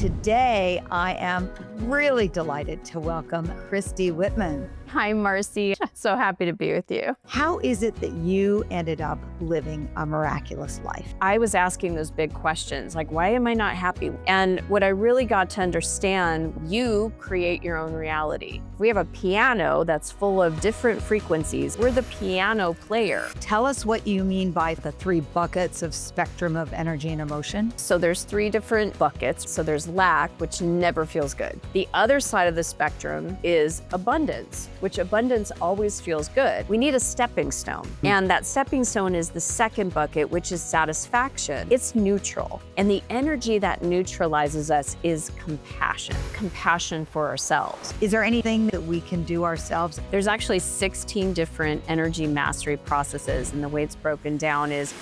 today I am really delighted to welcome Christy Whitman. Hi, Marci. So happy to be with you. How is it that you ended up living a miraculous life? I was asking those big questions, like, why am I not happy? And what I really got to understand, you create your own reality. We have a piano that's full of different frequencies. We're the piano player. Tell us what you mean by the three buckets of spectrum of energy and emotion. So there's three different buckets. So there's lack, which never feels good. The other side of the spectrum is abundance, which abundance always feels good. We need a stepping stone. And that stepping stone is the second bucket, which is satisfaction. It's neutral. And the energy that neutralizes us is compassion. Compassion for ourselves. Is there anything that we can do ourselves? There's actually 16 different energy mastery processes, and the way it's broken down is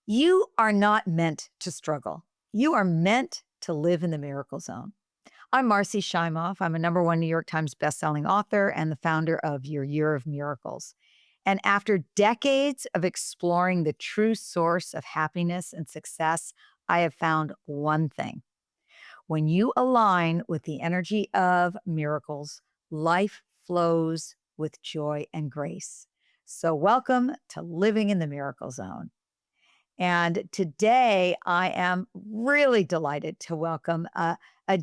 you are not meant to struggle. You are meant to live in the miracle zone. I'm Marci Shimoff. I'm a #1 New York Times bestselling author and the founder of Your Year of Miracles. And after decades of exploring the true source of happiness and success, I have found one thing. When you align with the energy of miracles, life flows with joy and grace. So welcome to Living in the Miracle Zone. And today I am really delighted to welcome a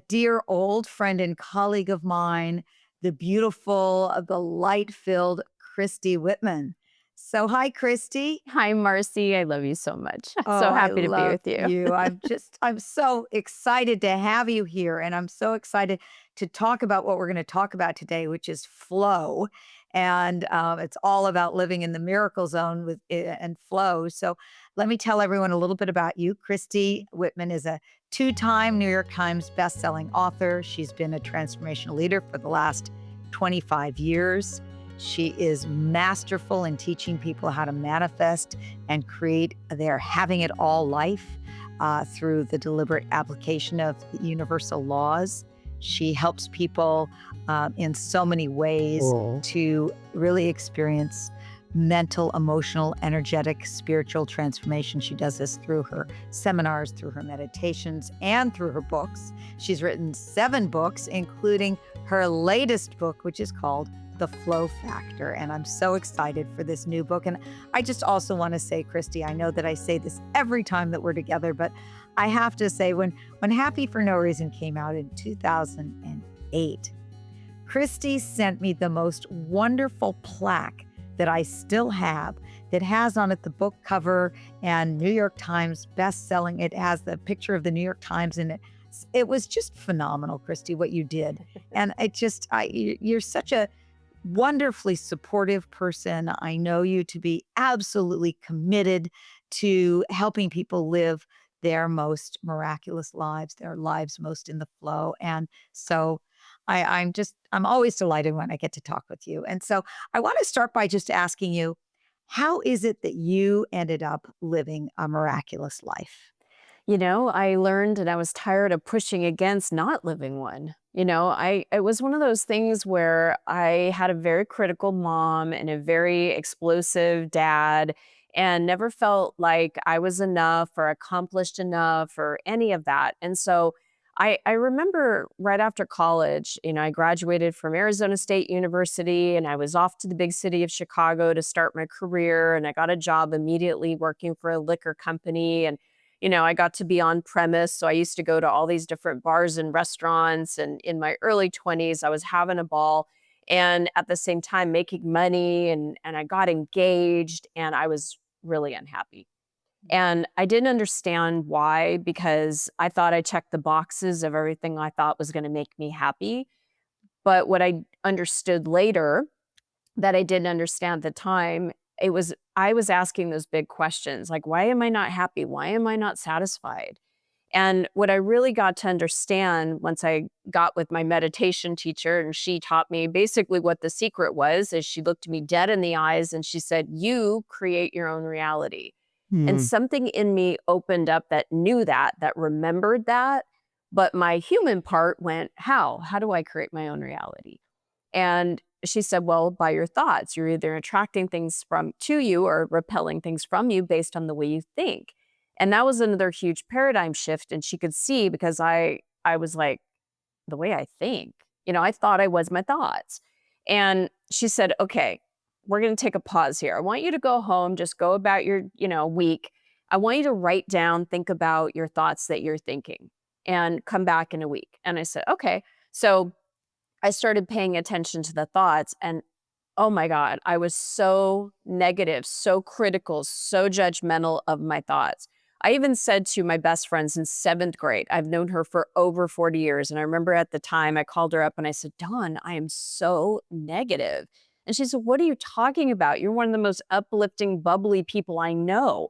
dear old friend and colleague of mine, the beautiful, the light-filled Christy Whitman. So hi, Christy. hi, Marci. I love you so much. Oh, So I happy to be love with you. you. I'm so excited to have you here. And I'm so excited to talk about what we're going to talk about today, which is flow. And it's all about living in the miracle zone with and flow. So let me tell everyone a little bit about you. Christy Whitman is a 2-time New York Times bestselling author. She's been a transformational leader for the last 25 years. She is masterful in teaching people how to manifest and create their having it all life through the deliberate application of the universal laws. She helps people in so many ways to really experience mental, emotional, energetic, spiritual transformation. She does this through her seminars, through her meditations, and through her books. She's written 7 books, including her latest book, which is called The Flow Factor. And I'm so excited for this new book. And I just also want to say, Christy, I know that I say this every time that we're together, but I have to say when Happy for No Reason came out in 2008, Christy sent me the most wonderful plaque that I still have that has on it the book cover and New York Times best-selling. It has the picture of the New York Times in it. It was just phenomenal, Christy, what you did. And you're such a wonderfully supportive person. I know you to be absolutely committed to helping people live their most miraculous lives, their lives most in the flow. And so I'm always delighted when I get to talk with you. And so I want to start by just asking you, how is it that you ended up living a miraculous life? You know, I learned and I was tired of pushing against not living one. It was one of those things where I had a very critical mom and a very explosive dad and never felt like I was enough or accomplished enough or any of that. And so I remember right after college, I graduated from Arizona State University and I was off to the big city of Chicago to start my career. And I got a job immediately working for a liquor company. And I got to be on premise. So I used to go to all these different bars and restaurants. And in my early 20s, I was having a ball and at the same time making money. And I got engaged and I was really unhappy. And I didn't understand why, because I thought I checked the boxes of everything I thought was going to make me happy. But what I understood later that I didn't understand at the time, I was asking those big questions, like, why am I not happy? Why am I not satisfied? And what I really got to understand once I got with my meditation teacher, and she taught me basically what the secret was, is she looked me dead in the eyes and she said, you create your own reality. And something in me opened up that knew that remembered that. But my human part went, how? How do I create my own reality? And she said, well, by your thoughts, you're either attracting things from to you or repelling things from you based on the way you think. And that was another huge paradigm shift. And she could see because I was like, the way I think. I thought I was my thoughts. And she said, okay, we're going to take a pause here. I want you to go home, just go about your, week. I want you to write down, think about your thoughts that you're thinking and come back in a week. And I said, okay. So I started paying attention to the thoughts and oh my God, I was so negative, so critical, so judgmental of my thoughts. I even said to my best friends in seventh grade, I've known her for over 40 years. And I remember at the time I called her up and I said, Dawn, I am so negative. And she said, what are you talking about? You're one of the most uplifting, bubbly people I know.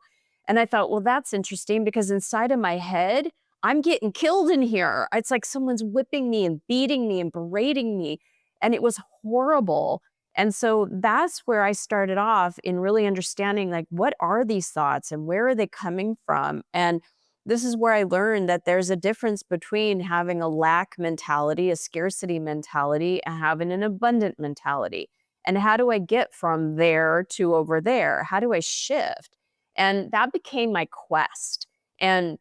And I thought, well, that's interesting because inside of my head, I'm getting killed in here. It's like someone's whipping me and beating me and berating me. And it was horrible. And so that's where I started off in really understanding like, what are these thoughts and where are they coming from? And this is where I learned that there's a difference between having a lack mentality, a scarcity mentality, and having an abundant mentality. And how do I get from there to over there? How do I shift? And that became my quest. And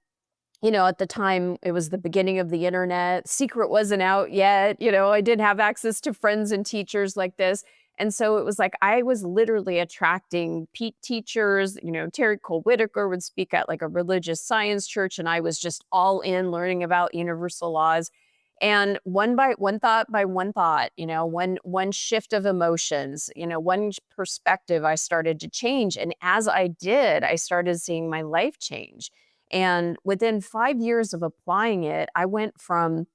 at the time, it was the beginning of the internet. Secret wasn't out yet. I didn't have access to friends and teachers like this. And so it was like I was literally attracting teachers. Terry Cole Whitaker would speak at like a religious science church, and I was just all in learning about universal laws. And one thought by one thought, one shift of emotions, one perspective, I started to change. And as I did, I started seeing my life change. And within 5 years of applying it, I went from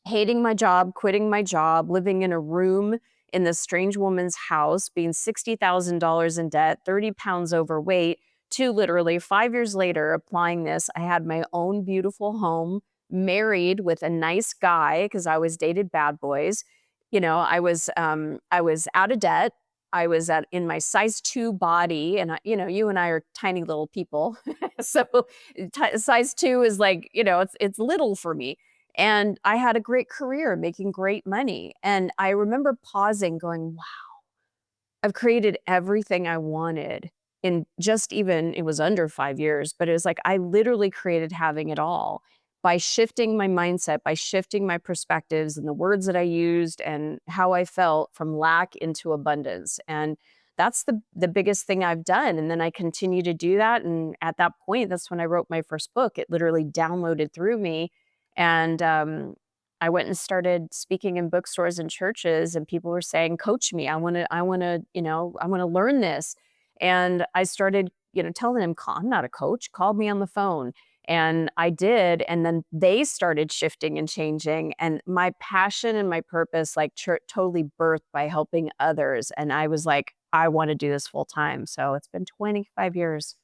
hating my job, quitting my job, living in a room in this strange woman's house, being $60,000 in debt, 30 pounds overweight, to literally 5 years later applying this. I had my own beautiful home, married with a nice guy because I always dated bad boys. I was out of debt. I was in my size 2 body, and you and I are tiny little people, so size 2 is like it's little for me. And I had a great career making great money. And I remember pausing, going, wow, I've created everything I wanted in just even, it was under 5 years, but it was like I literally created having it all by shifting my mindset, by shifting my perspectives and the words that I used and how I felt from lack into abundance. And that's the biggest thing I've done. And then I continue to do that. And at that point, that's when I wrote my first book. It literally downloaded through me. And I went and started speaking in bookstores and churches, and people were saying, "Coach me. I want to learn this." And I started, telling them, "I'm not a coach. Call me on the phone." And I did, and then they started shifting and changing, and my passion and my purpose, like, totally birthed by helping others. And I was like, I want to do this full time. So it's been 25 years.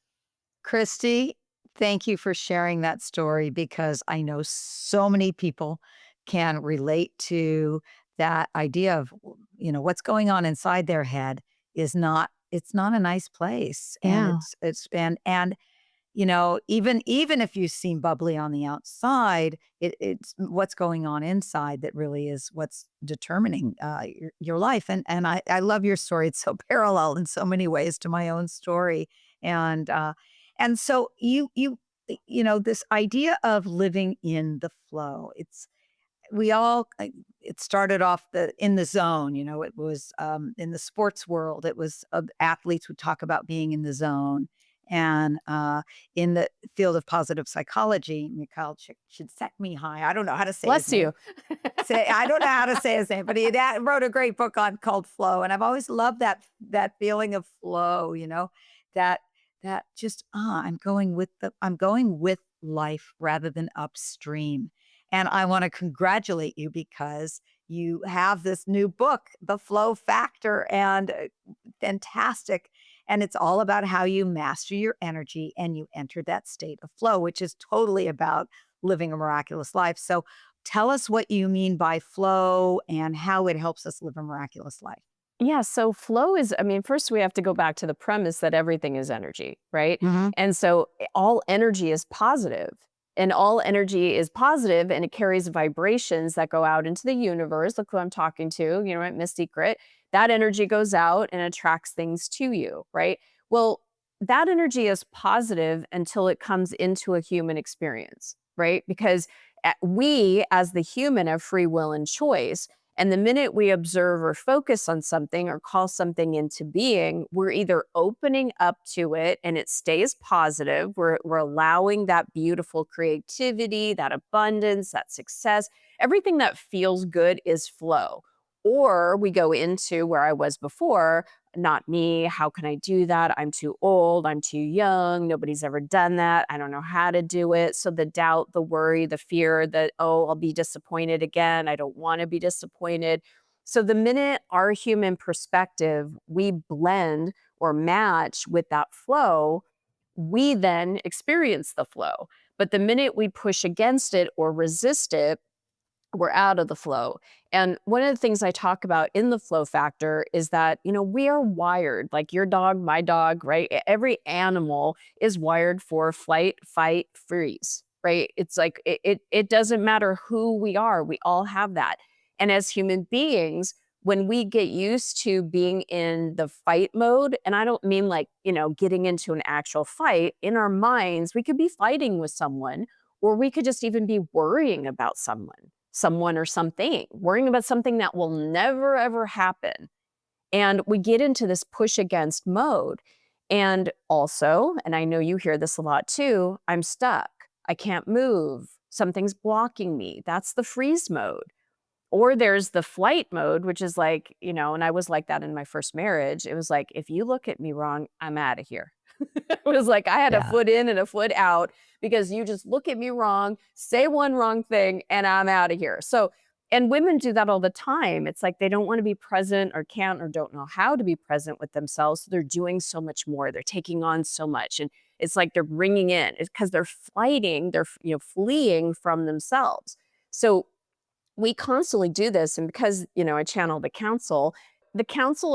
Christy, thank you for sharing that story because I know so many people can relate to that idea of, what's going on inside their head is not it's not a nice place. And Yeah. it's and even if you seem bubbly on the outside, it's what's going on inside that really is what's determining your life. And I love your story. It's so parallel in so many ways to my own story. And so this idea of living in the flow. We all it started off in the zone. It was in the sports world. It was athletes would talk about being in the zone. And in the field of positive psychology, Mikhail Csikszentmihalyi, I don't know how to say his Bless name. you. I don't know how to say his name, but he wrote a great book called Flow, and I've always loved that feeling of flow. That just I'm going with life rather than upstream. And I want to congratulate you because you have this new book, The Flow Factor, and fantastic. And it's all about how you master your energy and you enter that state of flow, which is totally about living a miraculous life. So tell us what you mean by flow and how it helps us live a miraculous life. Yeah, so flow is, I mean, first we have to go back to the premise that everything is energy, right? Mhm. And so all energy is positive, and all energy is positive, and it carries vibrations that go out into the universe. Look who I'm talking to, right? Miss Secret. That energy goes out and attracts things to you, right? Well, that energy is positive until it comes into a human experience, right? Because we, as the human, have free will and choice. And the minute we observe or focus on something or call something into being, we're either opening up to it and it stays positive. We're allowing that beautiful creativity, that abundance, that success. Everything that feels good is flow. Or we go into where I was before, not me. How can I do that? I'm too old. I'm too young. Nobody's ever done that. I don't know how to do it. So the doubt, the worry, the fear that, oh, I'll be disappointed again. I don't want to be disappointed. So the minute our human perspective, we blend or match with that flow, we then experience the flow. But the minute we push against it or resist it, we're out of the flow. And one of the things I talk about in the flow factor is that, we are wired like your dog, my dog, right? Every animal is wired for flight, fight, freeze, right? It's like it doesn't matter who we are, we all have that. And as human beings, when we get used to being in the fight mode, and I don't mean like, getting into an actual fight, in our minds, we could be fighting with someone, or we could just even be worrying about someone or something, worrying about something that will never, ever happen. And we get into this push against mode. And also, and I know you hear this a lot too, I'm stuck. I can't move. Something's blocking me. That's the freeze mode. Or there's the flight mode, which is like, and I was like that in my first marriage. It was like, if you look at me wrong, I'm out of here. It was like I had a Yeah. foot in and a foot out because you just look at me wrong, say one wrong thing, and I'm out of here. So, and women do that all the time. It's like they don't want to be present or can't or don't know how to be present with themselves. So they're doing so much more. They're taking on so much. And it's like they're bringing in, it's because they're fighting, they're, fleeing from themselves. So we constantly do this. And because, I channel the council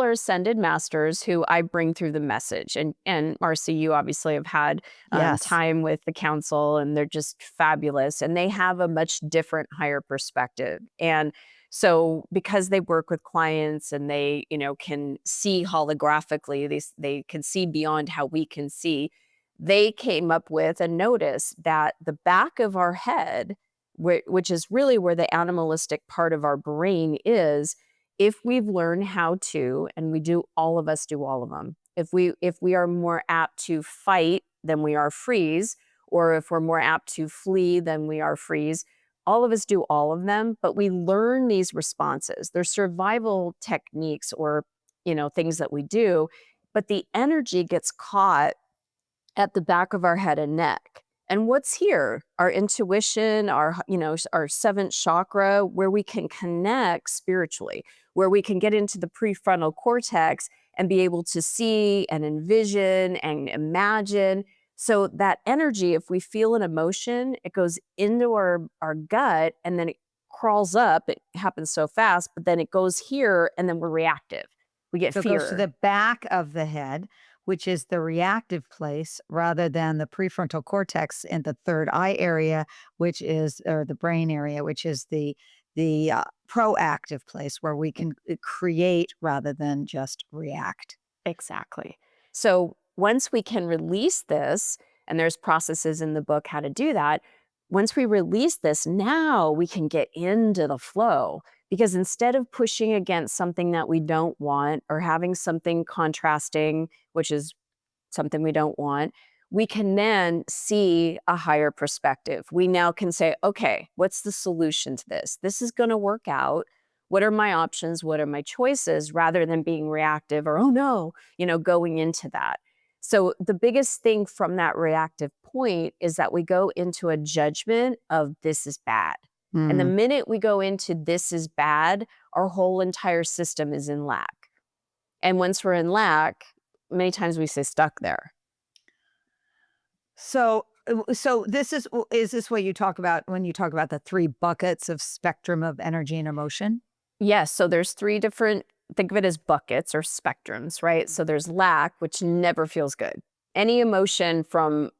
are ascended masters who I bring through the message. And Marci, you obviously have had Yes. time with the council, and they're just fabulous. And they have a much different, higher perspective. And so because they work with clients and they, can see holographically, they can see beyond how we can see, they came up with and noticed that the back of our head, which is really where the animalistic part of our brain is, if we've learned how to, and we do, all of us do all of them, if we are more apt to fight than we are freeze, or if we're more apt to flee than we are freeze, all of us do all of them, but we learn these responses. They're survival techniques or, things that we do, but the energy gets caught at the back of our head and neck. And what's here? Our intuition, our seventh chakra, where we can connect spiritually, where we can get into the prefrontal cortex and be able to see and envision and imagine. So that energy, if we feel an emotion, it goes into our gut and then it crawls up. It happens so fast, but then it goes here and then we're reactive. We get So it goes to fear. the back of the head, which is the reactive place, rather than the prefrontal cortex in the third eye area, which is, or the brain area, which is the proactive place where we can create rather than just react. Exactly. So once we can release this, and there's processes in the book how to do that, once we release this, now we can get into the flow. Because instead of pushing against something that we don't want or having something contrasting, which is something we don't want, we can then see a higher perspective. We now can say, okay, what's the solution to this? This is going to work out. What are my options? What are my choices? Rather than being reactive or, oh no, going into that. So the biggest thing from that reactive point is that we go into a judgment of this is bad. And the Mm. minute we go into this is bad, our whole entire system is in lack. And once we're in lack, many times we stay stuck there. So is this what you talk about when you talk about the three buckets of spectrum of energy and emotion? Yes, so there's 3 different, think of it as buckets or spectrums, right? So there's lack, which never feels good. Any emotion from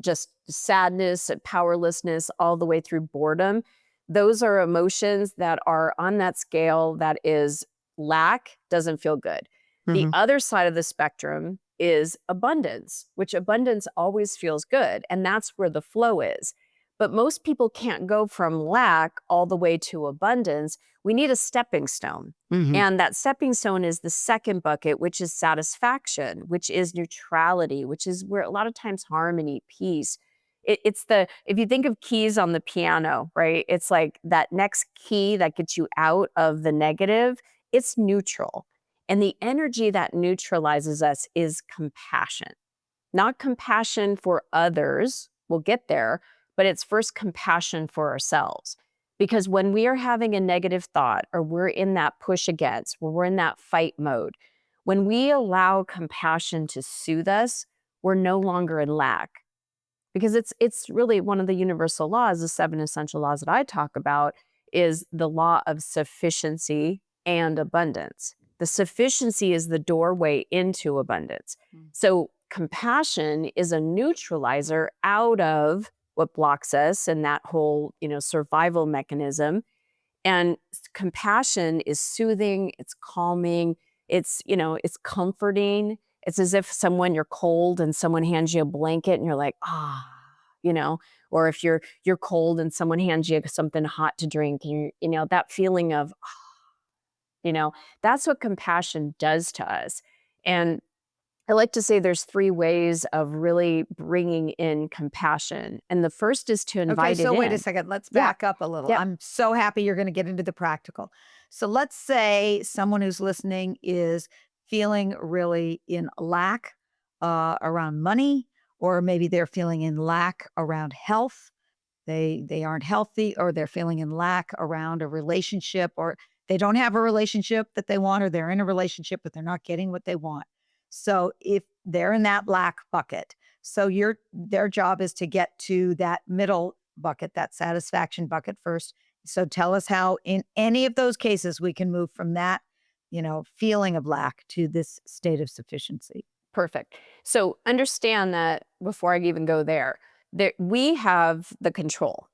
just sadness and powerlessness all the way through boredom, those are emotions that are on that scale that is lack doesn't feel good. The Mhm. other side of the spectrum is abundance, which abundance always feels good. And that's where the flow is. But most people can't go from lack all the way to abundance. We need a stepping stone. Mhm. And that stepping stone is the second bucket, which is satisfaction, which is neutrality, which is where a lot of times harmony, peace. It's the, if you think of keys on the piano, right? It's like that next key that gets you out of the negative, it's neutral. And the energy that neutralizes us is compassion, not compassion for others. We'll get there, but it's first compassion for ourselves. Because when we are having a negative thought or we're in that push against, or we're in that fight mode, when we allow compassion to soothe us, we're no longer in lack. Because it's really one of the universal laws, the 7 essential laws that I talk about is the law of sufficiency and abundance. The sufficiency is the doorway into abundance. Mm. So compassion is a neutralizer out of what blocks us and that whole, survival mechanism. And compassion is soothing, it's calming, it's comforting. It's as if you're cold and someone hands you a blanket and you're like, ah, you know, or if you're cold and someone hands you something hot to drink, and that feeling of, you know, that's what compassion does to us. And I like to say there's 3 ways of really bringing in compassion. And the first is to Okay, invite it so wait a in. second. Let's Yeah. back up a little. Yep. I'm so happy you're going to get into the practical. So let's say someone who's listening is feeling really in lack around money, or maybe they're feeling in lack around health. They aren't healthy, or they're feeling in lack around a relationship, or they don't have a relationship that they want, or they're in a relationship but they're not getting what they want. So if they're in that lack bucket, so their job is to get to that middle bucket, that satisfaction bucket first. So tell us how in any of those cases we can move from that, feeling of lack to this state of sufficiency. Perfect. So understand that before I even go there, we have the control.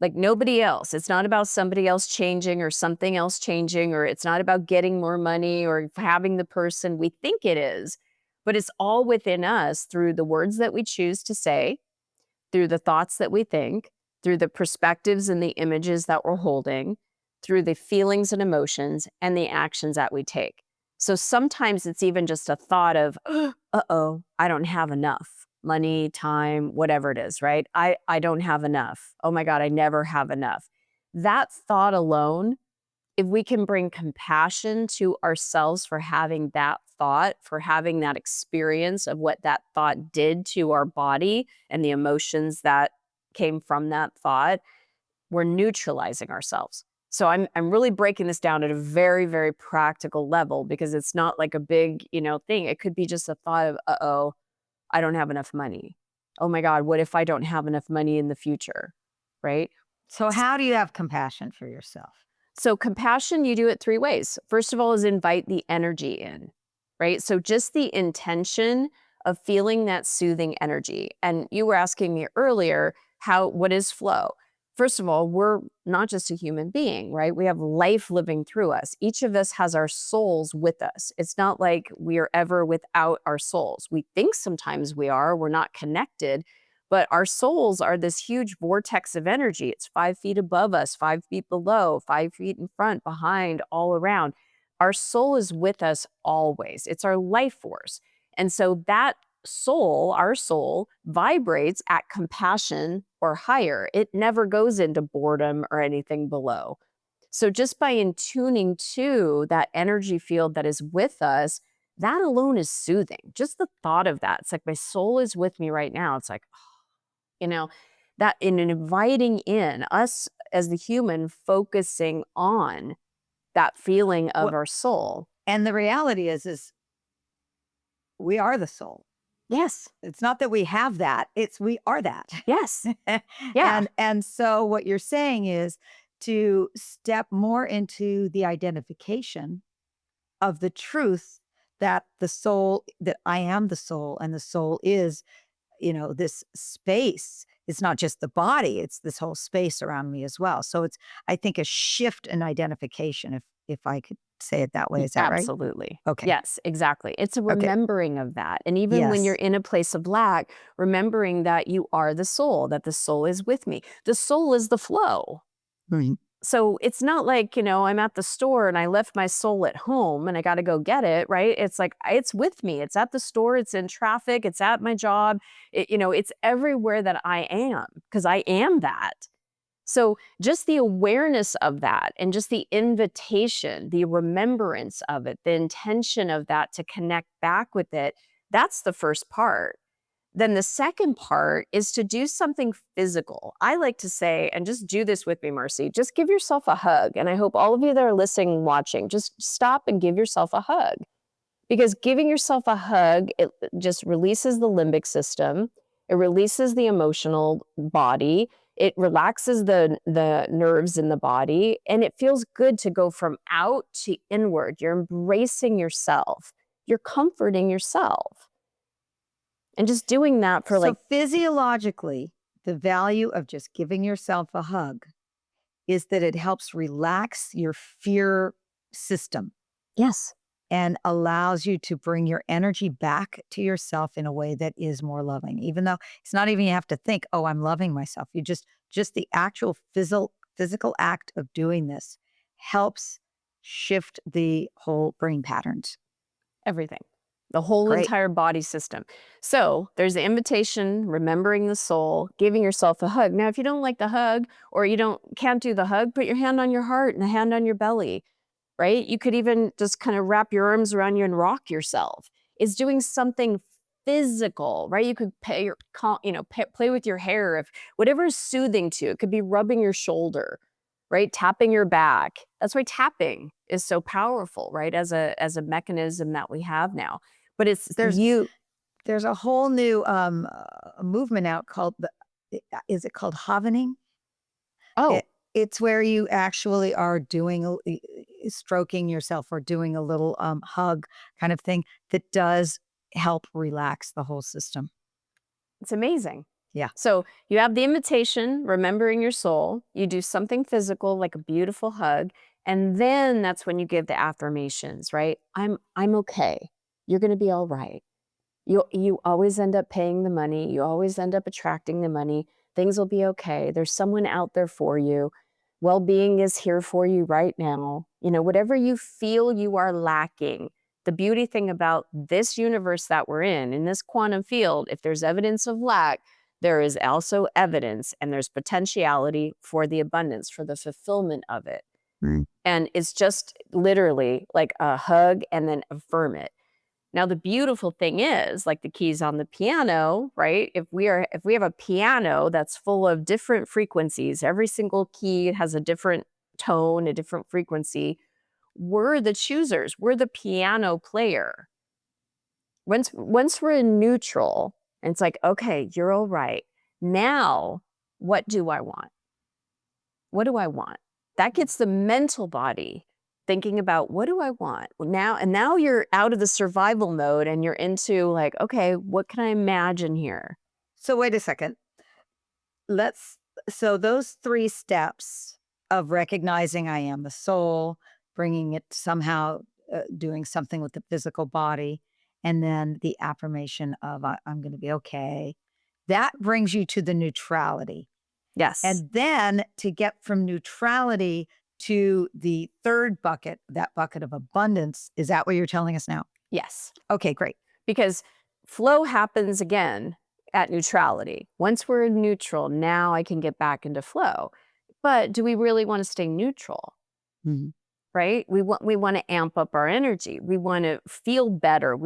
Like nobody else. It's not about somebody else changing or something else changing, or it's not about getting more money or having the person we think it is, but it's all within us through the words that we choose to say, through the thoughts that we think, through the perspectives and the images that we're holding, through the feelings and emotions and the actions that we take. So sometimes it's even just a thought of, uh-oh, I don't have enough money, time, whatever it is, right? I don't have enough. Oh my God, I never have enough. That thought alone, if we can bring compassion to ourselves for having that thought, for having that experience of what that thought did to our body and the emotions that came from that thought, we're neutralizing ourselves. So I'm really breaking this down at a very, very practical level because it's not like a big, thing. It could be just a thought of, uh-oh, I don't have enough money. Oh my God, what if I don't have enough money in the future? Right? So how do you have compassion for yourself? So compassion, you do it 3 ways. First of all is invite the energy in, right? So just the intention of feeling that soothing energy. And you were asking me earlier, what is flow? First of all, we're not just a human being, right? We have life living through us. Each of us has our souls with us. It's not like we are ever without our souls. We think sometimes we are, we're not connected, but our souls are this huge vortex of energy. It's 5 feet above us, 5 feet below, 5 feet in front, behind, all around. Our soul is with us always. It's our life force. And so that soul, our soul, vibrates at compassion or higher. It never goes into boredom or anything below. So just by in tuning to that energy field that is with us, that alone is soothing. Just the thought of that. It's like my soul is with me right now. It's like, you know, that in inviting in us as the human focusing on that feeling of Well, our soul. and the reality is we are the soul. Yes. It's not that we have that, it's we are that. Yes. Yeah. And so what you're saying is to step more into the identification of the truth that that I am the soul, and the soul is, this space. It's not just the body, it's this whole space around me as well. So it's, I think, a shift in identification, if I could say it that way. Is that right? Absolutely. Okay. Yes, exactly. It's a Okay. remembering of that. And even when you're Yes. in a place of lack, remembering that you are the soul, that the soul is with me. The soul is the flow. Mhm. So it's not like, I'm at the store and I left my soul at home and I got to go get it, right? It's like it's with me. It's at the store, it's in traffic, it's at my job. It's everywhere that I am because I am that. So just the awareness of that and just the invitation, the remembrance of it, the intention of that to connect back with it, that's the first part. Then the second part is to do something physical. I like to say, and just do this with me, Marci, just give yourself a hug. And I hope all of you that are listening, watching, just stop and give yourself a hug. Because giving yourself a hug, it just releases the limbic system. It releases the emotional body. It relaxes the nerves in the body. And it feels good to go from out to inward. You're embracing yourself. You're comforting yourself. And just doing that for So like, physiologically, the value of just giving yourself a hug is that it helps relax your fear system yes, and allows you to bring your energy back to yourself in a way that is more loving. Even though it's not even you have to think, "Oh, I'm loving myself." You just the actual physical act of doing this helps shift the whole brain patterns. everything, the whole Great. entire body system. So there's the invitation, remembering the soul, giving yourself a hug. Now, if you don't like the hug or can't do the hug, put your hand on your heart and a hand on your belly, right? You could even just kind of wrap your arms around you and rock yourself. It's doing something physical, right? You could play with your hair, if whatever is soothing to you. It could be rubbing your shoulder, right? Tapping your back. That's why tapping is so powerful, right? As a mechanism that we have now. But it's There's you. there's a whole new movement out called is it called Havening? Oh, It it's where you actually are doing stroking yourself or doing a little hug kind of thing that does help relax the whole system. it's amazing. Yeah. So you have the invitation, remembering your soul. You do something physical, like a beautiful hug, and then that's when you give the affirmations, right? I'm okay. You're going to be all right. You always end up paying the money. You always end up attracting the money. Things will be okay. There's someone out there for you. Well-being is here for you right now. Whatever you feel you are lacking. The beauty thing about this universe that we're in this quantum field, if there's evidence of lack, there is also evidence and there's potentiality for the abundance, for the fulfillment of it. Mm. And it's just literally like a hug and then affirm it. Now, the beautiful thing is, like the keys on the piano, right? If we have a piano that's full of different frequencies, every single key has a different tone, a different frequency. We're the choosers. We're the piano player. Once we're in neutral, and it's like, okay, you're all right. Now, what do I want? What do I want? That gets the mental body thinking about, what do I want? Now you're out of the survival mode and you're into like, okay, what can I imagine here? So wait a second. Let's so those 3 steps of recognizing I am the soul, bringing it somehow doing something with the physical body, and then the affirmation of I'm going to be okay. That brings you to the neutrality. Yes. And then to get from neutrality to the 3rd bucket, that bucket of abundance, is that what you're telling us now? Yes. Okay, great. Because flow happens again at neutrality. Once we're in neutral, now I can get back into flow. But do we really want to stay neutral? Mhm. Right? We want to amp up our energy. We want to feel better.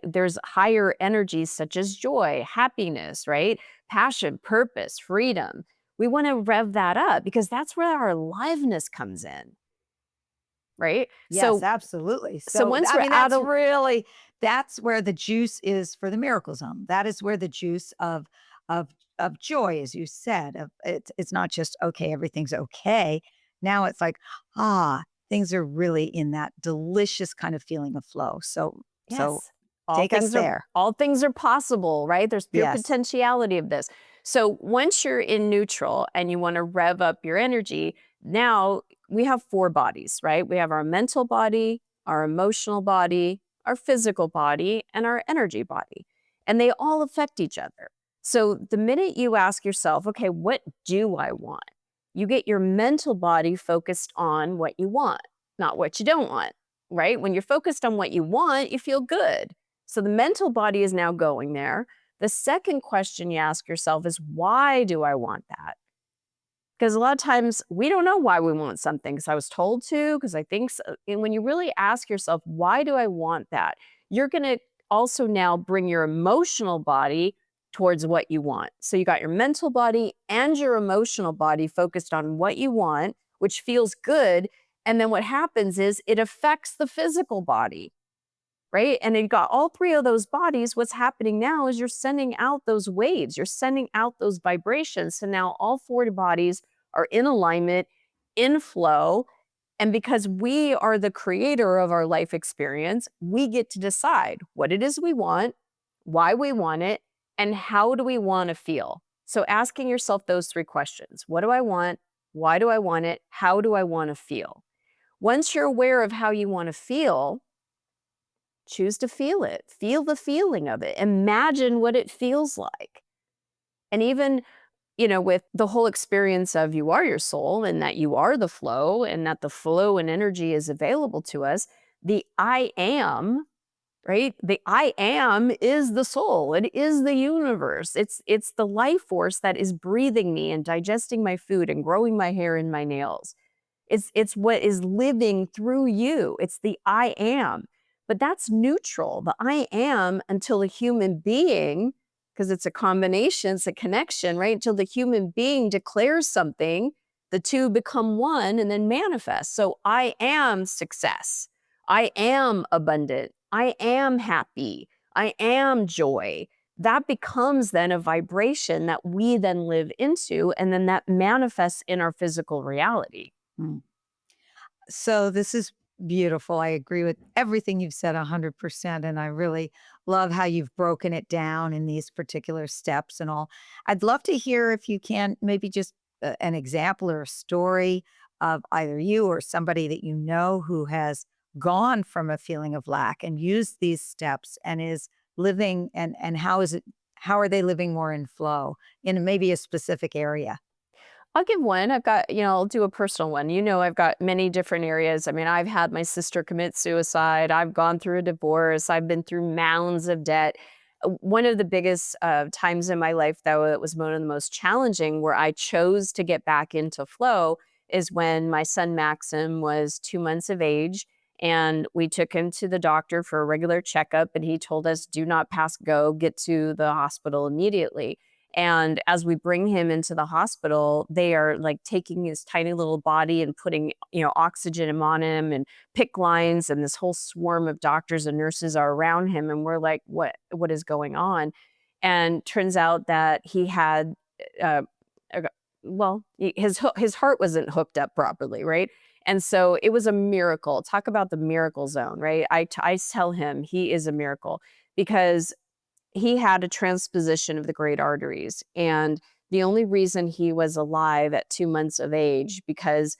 There's higher energies such as joy, happiness, right? Passion, purpose, freedom. We want to rev that up because that's where our aliveness comes in, right? Yes, So absolutely. so So, once I we're mean, out of that's where the juice is for the miracle zone. That is where the juice of joy, as you said, of it's not just okay, everything's okay. Now it's like, things are really in that delicious kind of feeling of flow. So yes, all take us things are there. all things are possible, right? There's pure Yes. potentiality of this. So once you're in neutral and you want to rev up your energy, now we have 4 bodies, right? We have our mental body, our emotional body, our physical body, and our energy body. And they all affect each other. So the minute you ask yourself, okay, what do I want? You get your mental body focused on what you want, not what you don't want, right? When you're focused on what you want, you feel good. So the mental body is now going there. The second question you ask yourself is, why do I want that? Because a lot of times we don't know why we want something, because I was told to, because I think so. And when you really ask yourself, why do I want that? You're going to also now bring your emotional body towards what you want. So you got your mental body and your emotional body focused on what you want, which feels good. And then what happens is it affects the physical body, right? And you've got all 3 of those bodies. What's happening now is you're sending out those waves, you're sending out those vibrations. So now all 4 bodies are in alignment, in flow. And because we are the creator of our life experience, we get to decide what it is we want, why we want it, and how do we want to feel. So asking yourself those 3 questions: what do I want? Why do I want it? How do I want to feel? Once you're aware of how you want to feel, choose to feel it. Feel the feeling of it. Imagine what it feels like. And even, with the whole experience of you are your soul and that you are the flow and that the flow and energy is available to us, the I am, right? The I am is the soul. It is the universe. It's the life force that is breathing me and digesting my food and growing my hair and my nails. It's what is living through you. It's the I am. But that's neutral. The I am, until a human being, because it's a combination, it's a connection, right? Until the human being declares something, the two become one and then manifest. So I am success. I am abundant. I am happy. I am joy. That becomes then a vibration that we then live into, and then that manifests in our physical reality. Mm. So this is beautiful. I agree with everything you've said 100%. And I really love how you've broken it down in these particular steps and all. I'd love to hear, if you can, maybe just an example or a story of either you or somebody that you know who has gone from a feeling of lack and used these steps and is living, and how are they living more in flow in maybe a specific area? I'll give one. I've got, I'll do a personal one. I've got many different areas. I mean, I've had my sister commit suicide. I've gone through a divorce. I've been through mounds of debt. One of the biggest times in my life, though, that was one of the most challenging, where I chose to get back into flow, is when my son Maxim was 2 months of age. And we took him to the doctor for a regular checkup. And he told us, do not pass go, get to the hospital immediately. And as we bring him into the hospital, they are like taking his tiny little body and putting, oxygen on him and PICC lines, and this whole swarm of doctors and nurses are around him. And we're like, what is going on? And turns out that he had, uh, his heart wasn't hooked up properly, right? And so it was a miracle. Talk about the miracle zone, right? I tell him he is a miracle, because he had a transposition of the great arteries. And the only reason he was alive at 2 months of age, because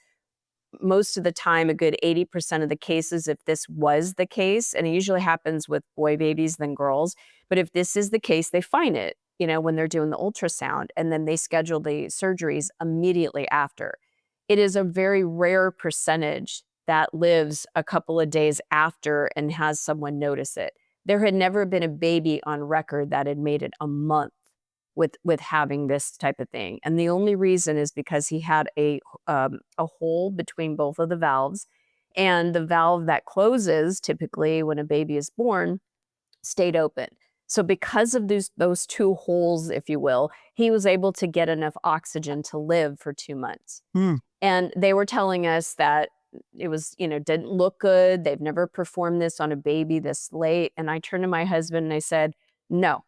most of the time, a good 80% of the cases, if this was the case, and it usually happens with boy babies than girls, but if this is the case, they find it, when they're doing the ultrasound, and then they schedule the surgeries immediately after. It is a very rare percentage that lives a couple of days after and has someone notice it. There had never been a baby on record that had made it a month with having this type of thing. And the only reason is because he had a hole between both of the valves, and the valve that closes typically when a baby is born stayed open. So because of those 2 holes, if you will, he was able to get enough oxygen to live for 2 months. Hmm. And they were telling us that it was, didn't look good. They've never performed this on a baby this late. And I turned to my husband and I said, no,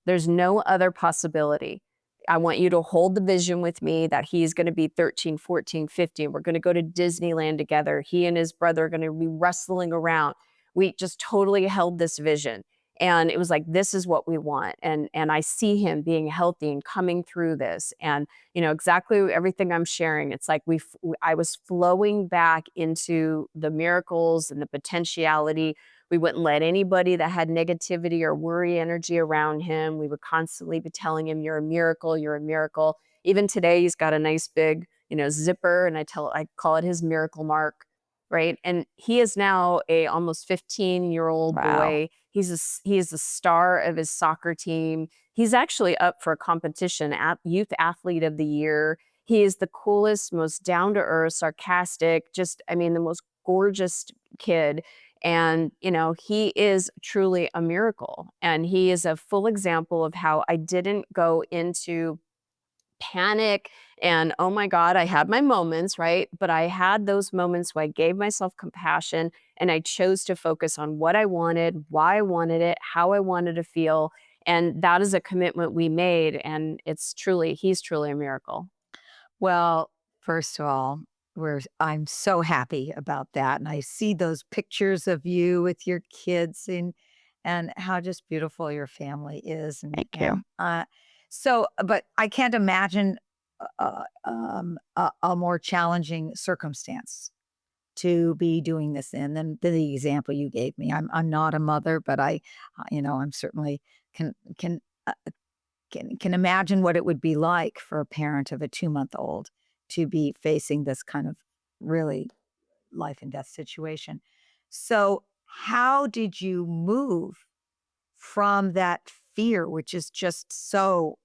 there's no other possibility. I want you to hold the vision with me that he's going to be 13, 14, 15. We're going to go to Disneyland together. He and his brother are going to be wrestling around. We just totally held this vision. And it was like, this is what we want. And I see him being healthy and coming through this. And, exactly everything I'm sharing, it's like I was flowing back into the miracles and the potentiality. We wouldn't let anybody that had negativity or worry energy around him. We would constantly be telling him, you're a miracle, you're a miracle. Even today, he's got a nice big, zipper, and I call it his miracle mark, right? And he is now a almost 15-year-old Wow. boy. He is the star of his soccer team. He's actually up for a competition at Youth Athlete of the Year. He is the coolest, most down to earth, sarcastic, just I mean, the most gorgeous kid. And, he is truly a miracle. And he is a full example of how I didn't go into panic and, oh my God, I had my moments, right? But I had those moments where I gave myself compassion and I chose to focus on what I wanted, why I wanted it, how I wanted to feel. And that is a commitment we made. And he's truly a miracle. Well, first of all, I'm so happy about that, and I see those pictures of you with your kids and how just beautiful your family is, Thank you. but I can't imagine a more challenging circumstance to be doing this in than the example you gave me. I'm not a mother, but I'm certainly can uh, can imagine what it would be like for a parent of a 2-month-old to be facing this kind of really life and death situation. So, how did you move from that fear, which is just so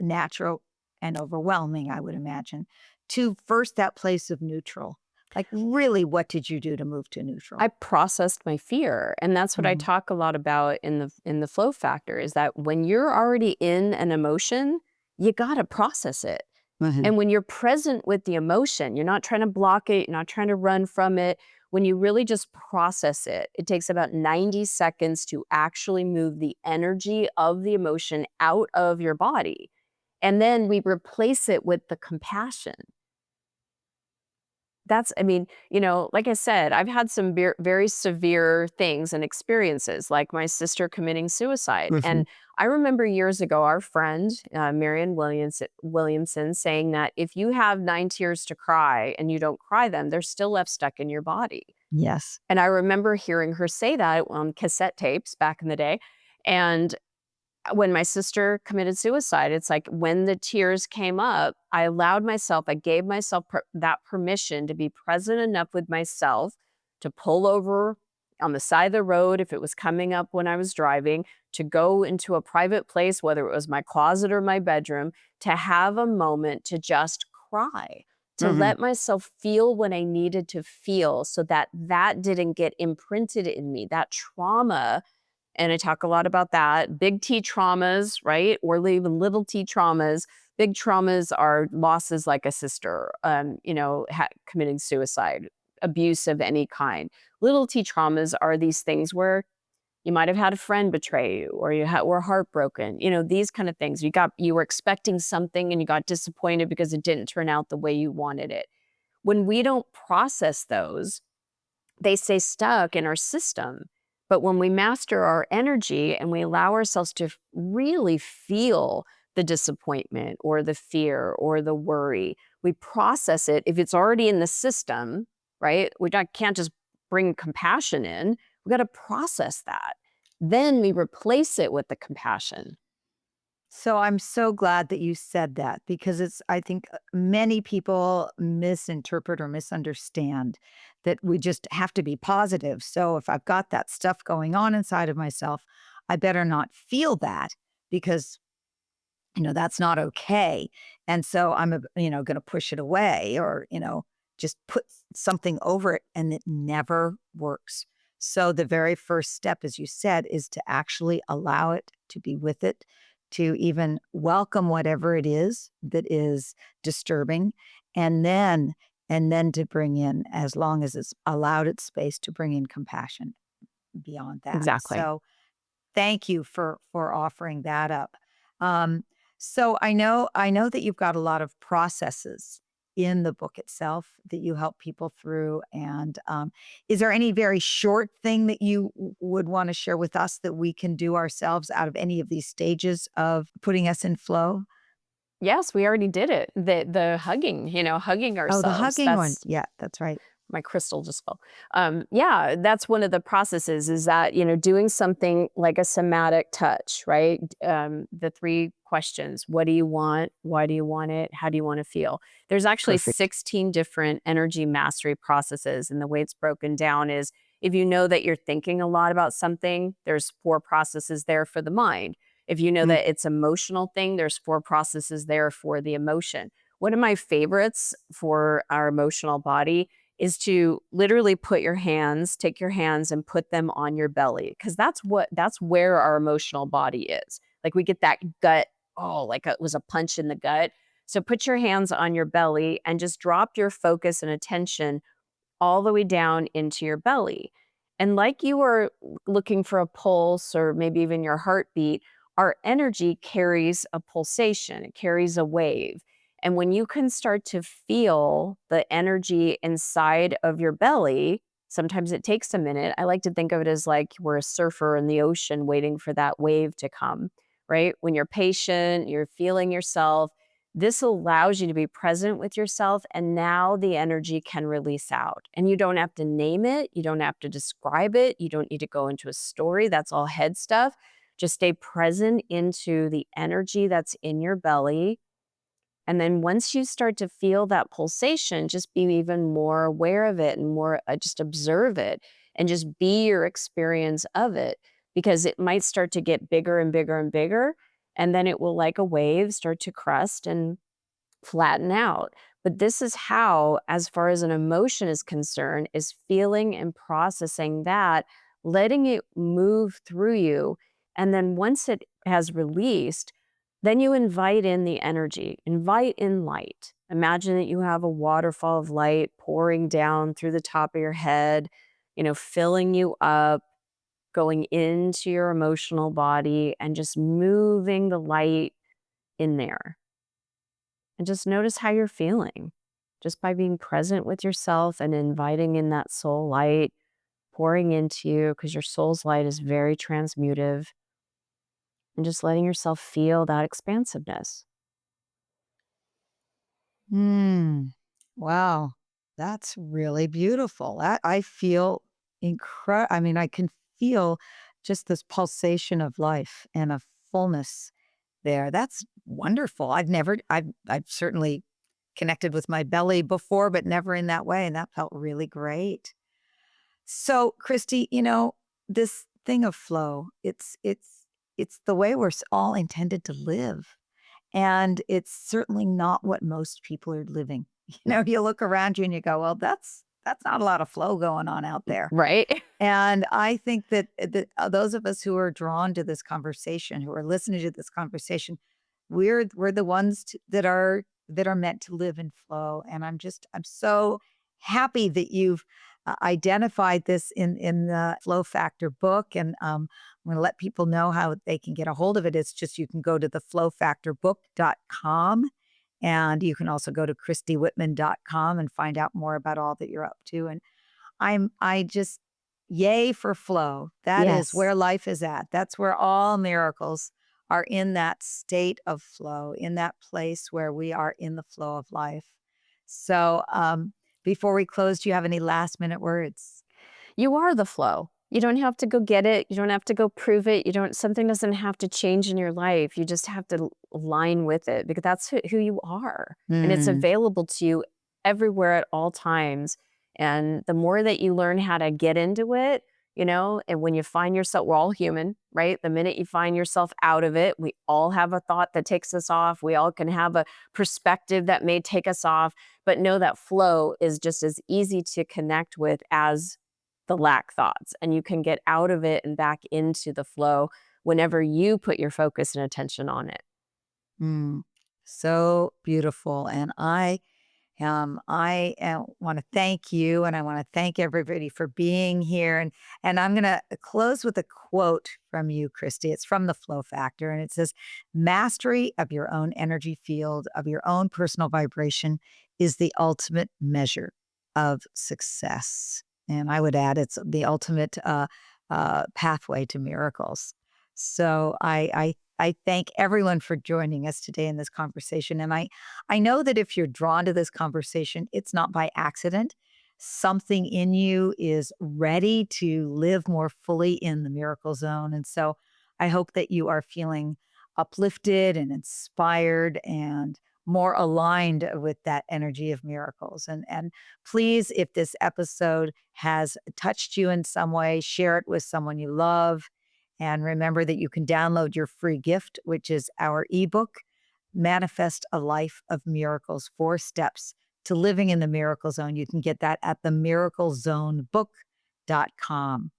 natural and overwhelming, I would imagine, to first that place of neutral? Like, really, what did you do to move to neutral? I processed my fear, and that's what I Mhm, talk a lot about in the flow factor is that when you're already in an emotion, you gotta process it. mhm. And when you're present with the emotion, you're not trying to block it, you're not trying to run from it. When you really just process it, it takes about 90 seconds to actually move the energy of the emotion out of your body. And then we replace it with the compassion. I mean, like I said, I've had some very severe things and experiences, like my sister committing suicide. Mhm. And I remember years ago, our friend, Marion Williamson, saying that if you have 9 tears to cry and you don't cry them, they're still left stuck in your body. Yes. And I remember hearing her say that on cassette tapes back in the day. And when my sister committed suicide, it's like when the tears came up, I gave myself that permission to be present enough with myself to pull over on the side of the road if it was coming up when I was driving, to go into a private place, whether it was my closet or my bedroom, to have a moment to just cry, to Mhm. let myself feel what I needed to feel so that that didn't get imprinted in me, that trauma. And I talk a lot about that. Big T traumas, right? Or even little T traumas. Big traumas are losses like a sister, committing suicide, abuse of any kind. Little T traumas are these things where you might have had a friend betray you, or were heartbroken. These kind of things. You were expecting something and you got disappointed because it didn't turn out the way you wanted it. When we don't process those, they stay stuck in our system. But when we master our energy and we allow ourselves to really feel the disappointment or the fear or the worry, we process it. If it's already in the system, right? Can't just bring compassion in. We got to process that. Then we replace it with the compassion. So I'm so glad that you said that because I think many people misinterpret or misunderstand that we just have to be positive. So if I've got that stuff going on inside of myself, I better not feel that because that's not okay. And so going to push it away or, just put something over it and it never works. So the very first step, as you said, is to actually allow it to be with it, to even welcome whatever it is that is disturbing. And then, and then to bring in, as long as it's allowed its space to bring in compassion beyond that. Exactly. So thank you for offering that up. Um, so I know that you've got a lot of processes in the book itself that you help people through? And is there any very short thing that you would want to share with us that we can do ourselves out of any of these stages of putting us in flow? Yes, we already did it. The hugging, hugging Oh, the ourselves. hugging one. That's Yeah, that's right. my crystal just fell. Yeah, that's one of the processes is that, doing something like a somatic touch, right? The three questions: what do you want? Why do you want it? How do you want to feel? There's actually Perfect. 16 different energy mastery processes. And the way it's broken down is if you know that you're thinking a lot about something, there's four processes there for the mind. If you know Mm, that it's emotional thing, there's four processes there for the emotion. One of my favorites for our emotional body is to literally take your hands and put them on your belly because that's where our emotional body is. Like we get that gut, oh, like it was a punch in the gut. So put your hands on your belly and just drop your focus and attention all the way down into your belly. And like you were looking for a pulse or maybe even your heartbeat, our energy carries a pulsation, it carries a wave. And when you can start to feel the energy inside of your belly, sometimes it takes a minute. I like to think of it as like we're a surfer in the ocean waiting for that wave to come, right? When you're patient, you're feeling yourself, this allows you to be present with yourself, and now the energy can release out. And you don't have to name it, you don't have to describe it, you don't need to go into a story. That's all head stuff. Just stay present into the energy that's in your belly. And then once you start to feel that pulsation, just be even more aware of it and more just observe it and just be your experience of it because it might start to get bigger and bigger and bigger. And then it will, like a wave, start to crest and flatten out. But this is how, as far as an emotion is concerned, is feeling and processing that, letting it move through you. And then once it has released, then you invite in the energy, invite in light. Imagine that you have a waterfall of light pouring down through the top of your head, filling you up, going into your emotional body, and just moving the light in there and just notice how you're feeling just by being present with yourself and inviting in that soul light pouring into you because your soul's light is very transmutive and just letting yourself feel that expansiveness. mm. Wow. That's really beautiful. I feel incredible. I mean, I can feel just this pulsation of life and a fullness there. That's wonderful. I've certainly connected with my belly before, but never in that way. And that felt really great. So, Christy, this thing of flow, it's the way we're all intended to live. And it's certainly not what most people are living. You look around you and you go, well, that's not a lot of flow going on out there. Right? And I think that those of us who are drawn to this conversation, who are listening to this conversation, we're the ones that are meant to live in flow. And I'm so happy that you've identified this in the Flow Factor book. And I'm going to let people know how they can get a hold of it. It's just you can go to the flowfactorbook.com. And you can also go to christywhitman.com and find out more about all that you're up to. And I just yay for flow. That is Yes. where life is at. That's where all miracles are, in that state of flow, in that place where we are in the flow of life. So, before we close, do you have any last minute words? You are the flow. You don't have to go get it. You don't have to go prove it. Something doesn't have to change in your life. You just have to align with it because that's who you are. And it's Mm, available to you everywhere at all times. And the more that you learn how to get into it, and when you find yourself, we're all human, right? The minute you find yourself out of it, we all have a thought that takes us off. We all can have a perspective that may take us off, but know that flow is just as easy to connect with as the lack thoughts, and you can get out of it and back into the flow whenever you put your focus and attention on it. mm. So beautiful. And I want to thank you, and I want to thank everybody for being here. And I'm going to close with a quote from you, Christy. It's from the Flow Factor, and it says, "Mastery of your own energy field, of your own personal vibration, is the ultimate measure of success. And I would add it's the ultimate pathway to miracles. So I thank everyone for joining us today in this conversation. And I know that if you're drawn to this conversation, it's not by accident. Something in you is ready to live more fully in the miracle zone. And so I hope that you are feeling uplifted and inspired and more aligned with that energy of miracles. And please, if this episode has touched you in some way, share it with someone you love. And remember that you can download your free gift, which is our ebook, Manifest a Life of Miracles, 4 Steps to Living in the Miracle Zone. You can get that at themiraclezonebook.com.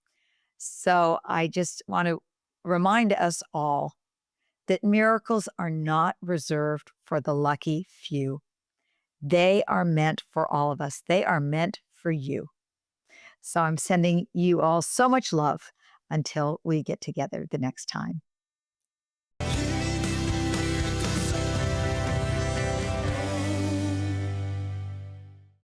So I just want to remind us all that miracles are not reserved for the lucky few. They are meant for all of us. They are meant for you. So I'm sending you all so much love until we get together the next time.